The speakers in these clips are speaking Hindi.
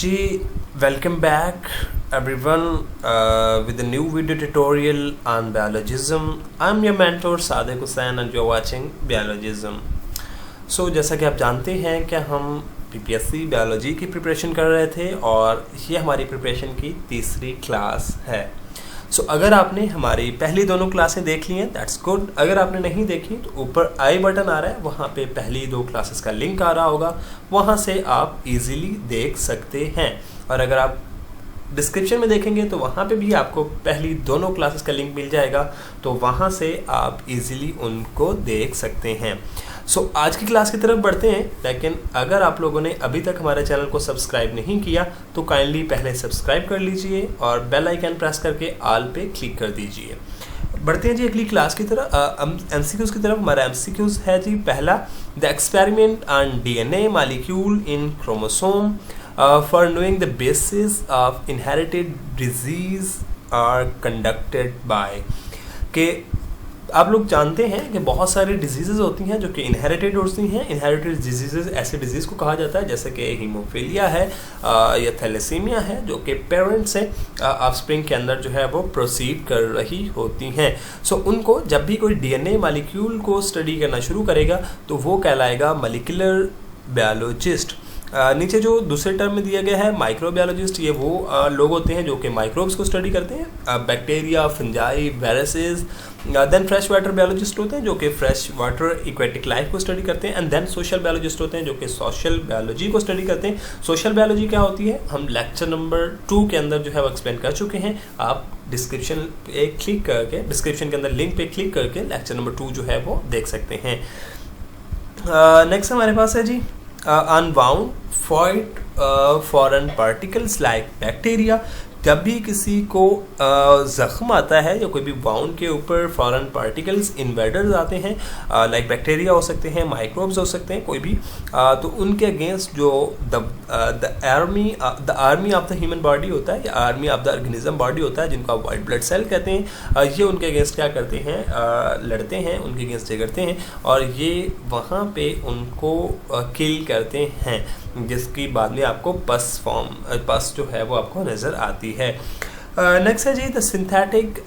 Ji, welcome back everyone with a new video tutorial on biologism. I'm your mentor Sadiq Hussain and you're watching biologism. So जैसा कि आप जानते हैं कि हम पीपीएससी बायोलॉजी की प्रिपरेशन कर रहे थे और ये हमारी प्रिपरेशन की तीसरी क्लास है. अगर आपने हमारी पहली दोनों क्लासें देख ली हैं दैट्स गुड. अगर आपने नहीं देखी तो ऊपर आई बटन आ रहा है, वहाँ पे पहली दो क्लासेस का लिंक आ रहा होगा, वहाँ से आप इजीली देख सकते हैं. और अगर आप डिस्क्रिप्शन में देखेंगे तो वहाँ पे भी आपको पहली दोनों क्लासेस का लिंक मिल जाएगा, तो वहाँ से आप इजीली उनको देख सकते हैं. आज की क्लास की तरफ बढ़ते हैं, लेकिन अगर आप लोगों ने अभी तक हमारे चैनल को सब्सक्राइब नहीं किया तो काइंडली पहले सब्सक्राइब कर लीजिए और बेल आइकन प्रेस करके ऑल पे क्लिक कर दीजिए. बढ़ते हैं जी अगली क्लास की तरफ, एमसीक्यूज की तरफ. हमारा एमसीक्यूज है जी पहला, the experiment on DNA molecule in chromosome for knowing the basis of inherited disease are conducted by. के आप लोग जानते हैं कि बहुत सारी डिजीज़ होती हैं जो कि इनहेरिटेड होती हैं. इनहेरिटेड डिजीज़ ऐसे डिजीज़ को कहा जाता है जैसे कि हीमोफीलिया है या थैलेसीमिया है, जो कि पेरेंट्स से ऑफस्प्रिंग के अंदर जो है वो प्रोसीड कर रही होती हैं. उनको जब भी कोई डीएनए मॉलिक्यूल को स्टडी करना शुरू करेगा तो वो कहलाएगा मॉलिक्यूलर बायोलॉजिस्ट. नीचे जो दूसरे टर्म में दिया गया है माइक्रोबायोलॉजिस्ट, ये वो लोग होते हैं जो कि माइक्रोब्स को स्टडी करते हैं, bacteria, fungi, viruses. Then fresh water biologist होते हैं जो कि फ्रेश वाटर एक्वेटिक लाइफ को स्टडी करते हैं. एंड देन सोशल बायोलॉजिस्ट होते हैं जो कि सोशल बायोलॉजी को स्टडी करते हैं. सोशल बायोलॉजी क्या होती है हम लेक्चर नंबर 2 के अंदर जो है वो एक्सप्लेन कर चुके हैं. आप डिस्क्रिप्शन पे क्लिक करके, डिस्क्रिप्शन के अंदर लिंक पे क्लिक करके लेक्चर नंबर 2 जो है वो देख सकते हैं. नेक्स्ट हमारे पास है जी अनबाउंड फॉइट फॉरेन पार्टिकल्स लाइक बैक्टीरिया. जब भी किसी को ज़ख्म आता है या कोई भी बाउंड के ऊपर फॉरेन पार्टिकल्स इन्वेडर्स आते हैं, लाइक बैक्टीरिया हो सकते हैं, माइक्रोब्स हो सकते हैं, कोई भी, तो उनके अगेंस्ट जो the army of the human body होता है या army of the organism body होता है, जिनको आप वाइट ब्लड सेल कहते हैं, ये उनके अगेंस्ट क्या करते हैं, लड़ते हैं, उनके अगेंस्ट झगड़ते हैं और ये वहाँ पे उनको किल करते हैं, जिसकी बाद में आपको पस जो है वो आपको नज़र आती है. नेक्स्ट है जी the synthetic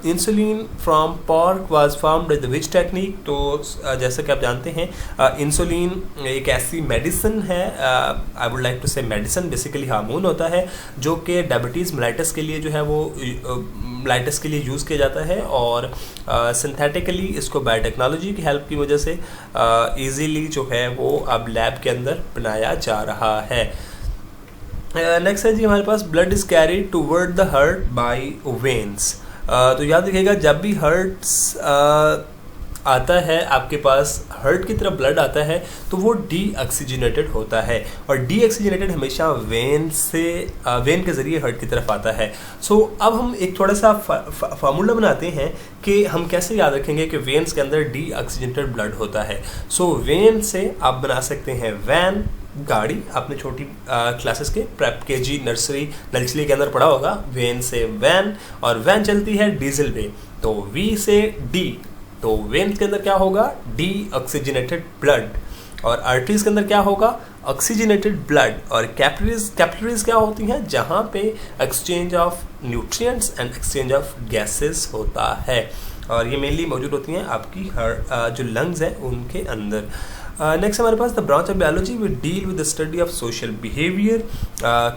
insulin from pork was formed with which technique. तो जैसा कि आप जानते हैं इंसुलिन एक ऐसी मेडिसिन है, आई वुड लाइक टू से मेडिसिन, बेसिकली हार्मोन होता है जो कि डायबिटीज़ मेलाइटस के लिए जो है वो मेलाइटस के लिए यूज़ किया जाता है और सिंथेटिकली इसको बायोटेक्नोलॉजी की हेल्प की वजह से ईजीली जो है वो अब लैब के अंदर बनाया जा रहा है. नेक्स्ट है जी हमारे पास blood is carried toward the heart by veins. तो याद रखिएगा जब भी हार्ट्स आता है आपके पास, हार्ट की तरफ ब्लड आता है तो वो डीऑक्सीजनेटेड होता है और डीऑक्सीजनेटेड हमेशा वेन के ज़रिए हार्ट की तरफ आता है. अब हम एक थोड़ा सा फार्मूला बनाते हैं कि हम कैसे याद रखेंगे कि वेन्स के अंदर डीऑक्सीजनेटेड ब्लड होता है. वेन से आप बना सकते हैं वैन, गाड़ी. आपने छोटी क्लासेस के प्रेप केजी नर्सरी के अंदर पढ़ा होगा. वेन से वैन और वैन चलती है डीजल पे, तो वी से डी, तो वेन के अंदर क्या होगा डी ऑक्सीजनेटेड ब्लड और आर्टरीज के अंदर क्या होगा ऑक्सीजनेटेड ब्लड. और कैपिलरीज क्या होती हैं जहाँ पे exchange of nutrients and exchange of gases होता है और ये मेनली मौजूद होती हैं आपकी जो लंग्स हैं उनके अंदर. नेक्स्ट हमारे पास the branch of biology will deal with the study of social behaviour,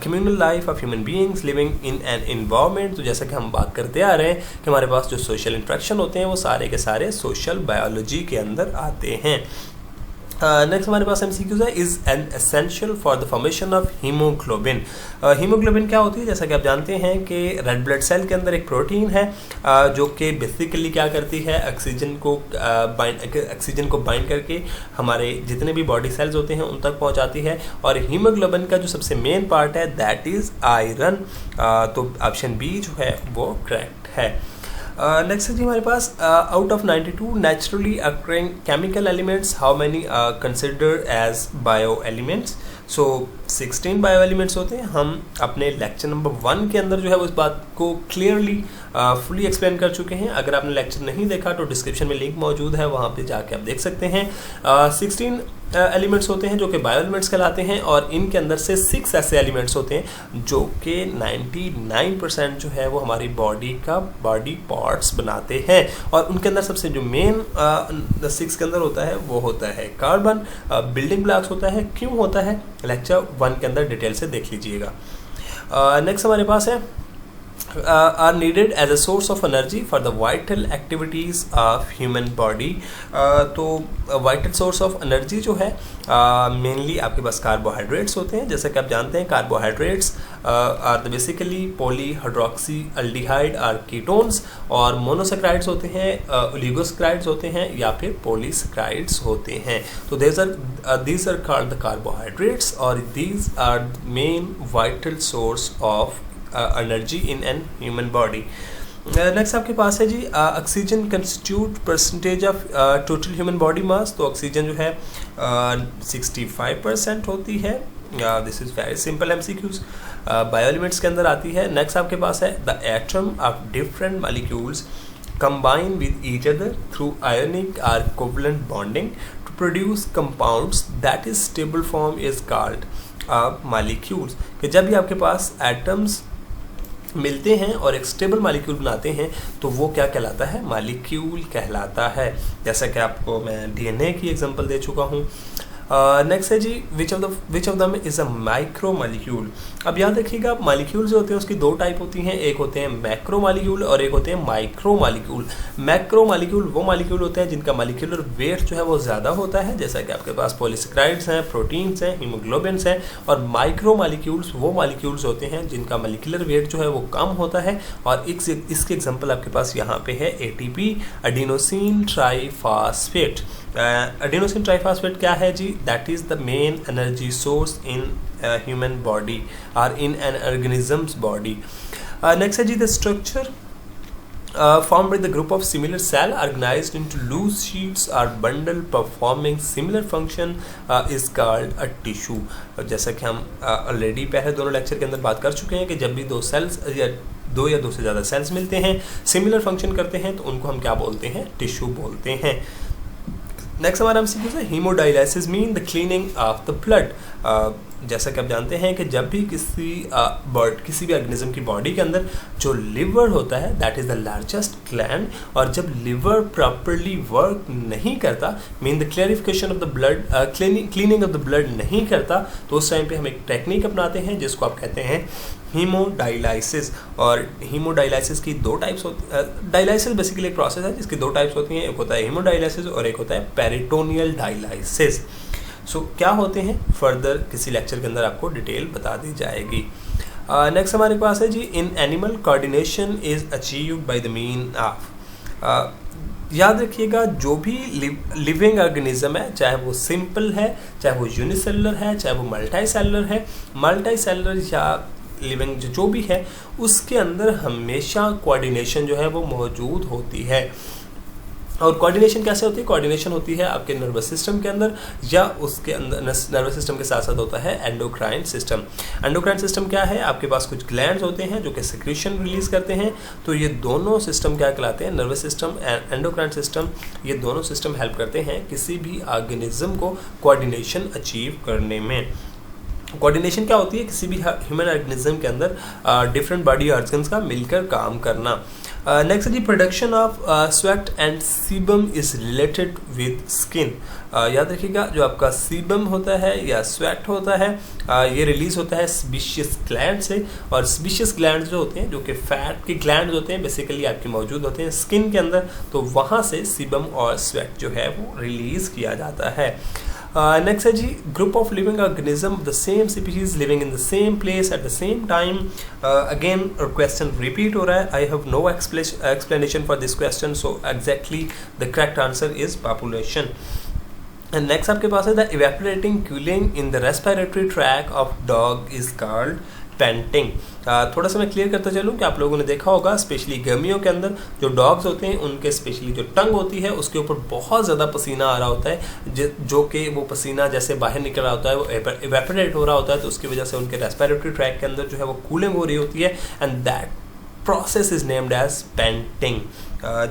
communal life of human beings living in an environment. तो जैसा कि हम बात करते आ रहे हैं कि हमारे पास जो सोशल इंट्रैक्शन होते हैं वो सारे के सारे सोशल बायोलॉजी के अंदर आते हैं. नेक्स्ट हमारे पास एमसीक्यूज है, is an essential for the formation of haemoglobin. Haemoglobin क्या होती है, जैसा कि आप जानते हैं कि रेड ब्लड सेल के अंदर एक प्रोटीन है जो कि बेसिकली क्या करती है ऑक्सीजन को बाइंड करके हमारे जितने भी बॉडी सेल्स होते हैं उन तक पहुंचाती है. और हीमोग्लोबिन का जो सबसे मेन पार्ट है दैट इज़ आयरन. तो ऑप्शन बी जो है वो करेक्ट है. नेक्स्ट है जी हमारे पास out of 92 naturally occurring chemical elements how many considered as bio elements. 16 bio elements होते हैं. हम अपने लेक्चर नंबर 1 के अंदर जो है उस बात को क्लियरली फुली एक्सप्लेन कर चुके हैं. अगर आपने लेक्चर नहीं देखा तो डिस्क्रिप्शन में लिंक मौजूद है, वहाँ पे जाके आप देख सकते हैं. 16 एलिमेंट्स होते हैं जो कि बायो एलिमेंट्स कहलाते हैं, और इनके अंदर से 6 ऐसे एलिमेंट्स होते हैं जो कि 99% जो है वो हमारी बॉडी का बॉडी पार्ट्स बनाते हैं। और उनके अंदर सबसे जो मेन 6 के अंदर होता है वो होता है कार्बन। बिल्डिंग ब्लॉक्स होता है, क्यों होता है लेक्चर 1 के अंदर डिटेल से देख लीजिएगा। नेक्स्ट हमारे पास है are needed as a source of energy for the vital activities of human body। तो vital source of energy जो है मेनली आपके पास कार्बोहाइड्रेट्स होते हैं। जैसे कि आप जानते हैं carbohydrates are the basically polyhydroxy aldehyde or ketones, और मोनोसेक्राइड्स होते हैं, ओलिगोसेक्राइड्स होते हैं, या फिर पॉलीसेक्राइड्स होते हैं। तो these are called the carbohydrates, और these are the main vital source of energy in an human body. Next आपके पास है जी oxygen constitute percentage of total human body mass. तो ऑक्सीजन जो है 65% होती है। This is very simple MCQs, bio elements के अंदर आती है। नेक्स्ट आपके पास है the atom of different molecules combine with each other through ionic or covalent bonding to produce compounds that is stable form is called molecules। कि जब भी आपके पास एटम्स मिलते हैं और एक स्टेबल मॉलिक्यूल बनाते हैं तो वो क्या कहलाता है, मॉलिक्यूल कहलाता है। जैसा कि आपको मैं DNA की एग्जांपल दे चुका हूँ। नेक्स्ट है जी which of them is a micro molecule. अब याद रखिएगा मॉलिक्यूल जो होते हैं उसकी 2 टाइप होती हैं, एक होते हैं मैक्रो मॉलिक्यूल और एक होते हैं माइक्रो मॉलिक्यूल। मैक्रो मॉलिक्यूल वो मॉलिक्यूल होते हैं जिनका मॉलिक्यूलर वेट जो है वो ज़्यादा होता है, जैसा कि आपके पास पॉलीसेक्राइड्स हैं, प्रोटीन्स हैं, हीमोग्लोबिन्स हैं। और माइक्रो मॉलिक्यूल्स वो मॉलिक्यूल्स होते हैं जिनका मॉलिक्यूलर वेट जो है वो कम होता है। और इसके एग्जाम्पल आपके पास यहाँ पे है ATP, adenosine triphosphate. Adenosine triphosphate क्या है जी, that is the main energy source in human body और in an organisms body. Next है जी the structure formed by the group of similar cell organized into loose sheets or bundle performing similar function is called a tissue। जैसा कि हम ऑलरेडी पहले दोनों लेक्चर के अंदर बात कर चुके हैं कि जब भी दो या दो से ज़्यादा सेल्स मिलते हैं, सिमिलर फंक्शन करते हैं, तो उनको हम क्या बोलते हैं, टिश्यू बोलते हैं। नेक्स्ट हमारा MCQ है haemodialysis mean the cleaning of the blood. जैसा कि आप जानते हैं कि जब भी किसी भी ऑर्गेनिज्म की बॉडी के अंदर जो लिवर होता है that is the largest gland, और जब लिवर प्रॉपरली वर्क नहीं करता mean the clarification of the blood, cleaning of the blood नहीं करता, तो उस टाइम पे हम एक टेक्निक अपनाते हैं जिसको आप कहते हैं हीमोडायलिसिस। और हीमोडायलिसिस की 2 टाइप्स होती है। डायलिसिस बेसिकली एक प्रोसेस है जिसकी 2 टाइप्स होती हैं, एक होता है हीमोडायलिसिस और एक होता है पेरिटोनियल डायलिसिस। सो क्या होते हैं फर्दर किसी लेक्चर के अंदर आपको डिटेल बता दी जाएगी। नेक्स्ट हमारे पास है जी in animal coordination is achieved by the mean of. याद रखिएगा जो भी लिविंग ऑर्गेनिज्म है, चाहे वो सिंपल है, चाहे वो यूनिसेलुलर है, चाहे वो मल्टीसेलुलर है, मल्टीसेलुलर या लिविंग जो भी है, उसके अंदर हमेशा कोऑर्डिनेशन जो है वो मौजूद होती है। और कोऑर्डिनेशन कैसे होती है, कोऑर्डिनेशन होती है आपके नर्वस सिस्टम के अंदर, या उसके अंदर नर्वस सिस्टम के साथ साथ होता है एंडोक्राइन सिस्टम। एंडोक्राइन सिस्टम क्या है, आपके पास कुछ ग्लैंड्स होते हैं जो कि सिक्रीशन रिलीज करते हैं। तो ये दोनों सिस्टम क्या कहलाते हैं, nervous system and endocrine system, ये दोनों सिस्टम हेल्प करते हैं किसी भी ऑर्गेनिज्म को कोऑर्डिनेशन अचीव करने में। कोऑर्डिनेशन क्या होती है, किसी भी ह्यूमन ऑर्गेनिज्म के अंदर डिफरेंट बॉडी ऑर्गन्स का मिलकर काम करना। नेक्स्ट जी production of sweat and sebum is related with skin. याद रखिएगा जो आपका सीबम होता है या स्वेट होता है ये रिलीज होता है स्पीशियस ग्लैंड से, और स्पीशियस ग्लैंड जो होते हैं जो कि फैट के ग्लैंड होते हैं बेसिकली आपके मौजूद होते हैं स्किन के अंदर, तो वहाँ से सीबम और स्वेट जो है वो रिलीज किया जाता है। नेक्स्ट है जी group of living organism the same species living in the same place at the same time. Again question repeat हो रहा है, I have no explanation for this question, so exactly the correct answer is population। And next आपके पास है the evaporating cooling in the respiratory tract of dog is called painting. थोड़ा सा मैं क्लियर करता चलूँ कि आप लोगों ने देखा होगा स्पेशली गर्मियों के अंदर जो डॉग्स होते हैं उनके स्पेशली जो टंग होती है उसके ऊपर बहुत ज़्यादा पसीना आ रहा होता है, जो कि वो पसीना जैसे बाहर निकल रहा होता है वो इवेपोरेट हो रहा होता है, तो उसकी वजह से उनके रेस्पिरेटरी ट्रैक के अंदर जो है वो कूलिंग हो रही होती है, and that process is named as painting.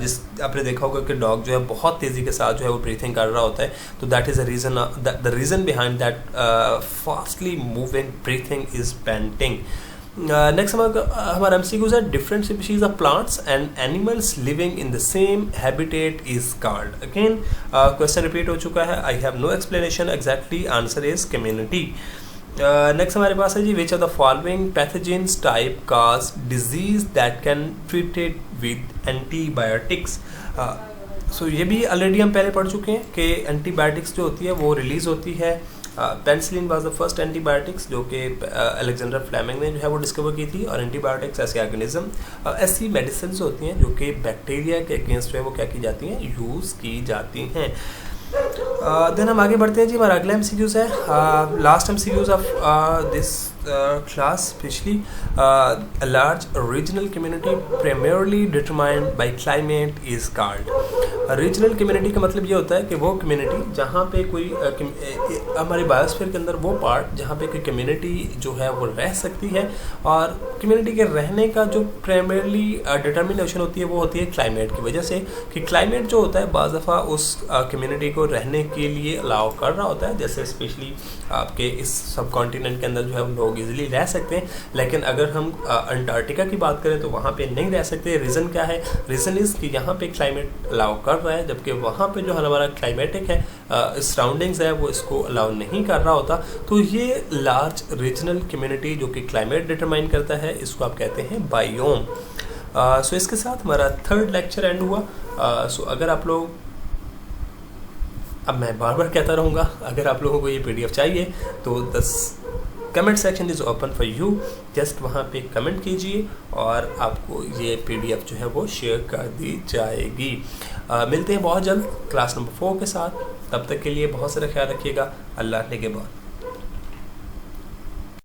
जिस आपने देखा होगा कि डॉग जो है बहुत तेज़ी के साथ जो है वो ब्रीथिंग कर रहा होता है, तो that is the reason behind that fastly moving breathing is panting. Next हमारा एमसीक्यूज है different species of plants and animals living in the same habitat is called. Again question repeat हो चुका है, I have no explanation exactly, answer is community. Next हमारे पास है जी, which of the following pathogens type cause disease that can treated with antibiotics. So ये भी ऑलरेडी हम पहले पढ़ चुके हैं कि एंटीबायोटिक्स जो होती है वो रिलीज होती है। Penicillin was the first antibiotics जो कि अलेक्जेंडर फ्लेमिंग ने जो है वो डिस्कवर की थी। और एंटीबायोटिक्स ऐसे ऑर्गेनिज्म ऐसी मेडिसिन होती हैं जो कि बैक्टीरिया के अगेंस्ट जो है वो क्या की जाती हैं, यूज़ की जाती हैं। देन हम आगे बढ़ते हैं जी, हमारा अगला एमसीक्यूज है, last MCQs of this class especially a large regional community primarily determined by climate is called। Regional community का मतलब ये होता है कि वो कम्युनिटी जहाँ पे कोई हमारे बायोस्फीयर के अंदर वो पार्ट जहाँ पे कोई कम्युनिटी जो है वो रह सकती है, और कम्युनिटी के रहने का जो प्राइमरली डिटर्मिनेशन होती है वो होती है क्लाइमेट की वजह से, कि क्लाइमेट जो होता है बाज़ दफ़ा उस कम्युनिटी को रहने के लिए अलाउ कर रहा होता है। जैसे स्पेशली आपके इस सब कॉन्टिनेंट के अंदर जो है हम लोग इजीली रह सकते हैं, लेकिन अगर हम अंटार्कटिका की बात करें तो वहाँ पे नहीं रह सकते। रीज़न क्या है, रीज़न इज़ कि यहाँ पे क्लाइमेट अलाउ कर रहा है, जबकि वहाँ पे जो हमारा क्लाइमेटिक है सराउंडिंग्स है वो इसको अलाउ नहीं कर रहा होता। तो ये लार्ज रीजनल कम्युनिटी जो कि क्लाइमेट डिटरमाइन करता है, इसको आप कहते हैं बायोम। सो इसके साथ हमारा थर्ड लेक्चर एंड हुआ। सो अगर आप लोग, अब मैं बार बार कहता रहूँगा, अगर आप लोगों को ये PDF चाहिए तो comment section is open for you, just वहाँ पे कमेंट कीजिए और आपको ये PDF जो है वो शेयर कर दी जाएगी। मिलते हैं बहुत जल्द क्लास नंबर 4 के साथ, तब तक के लिए बहुत सारा ख्याल रखिएगा। अल्लाह ने के बाद।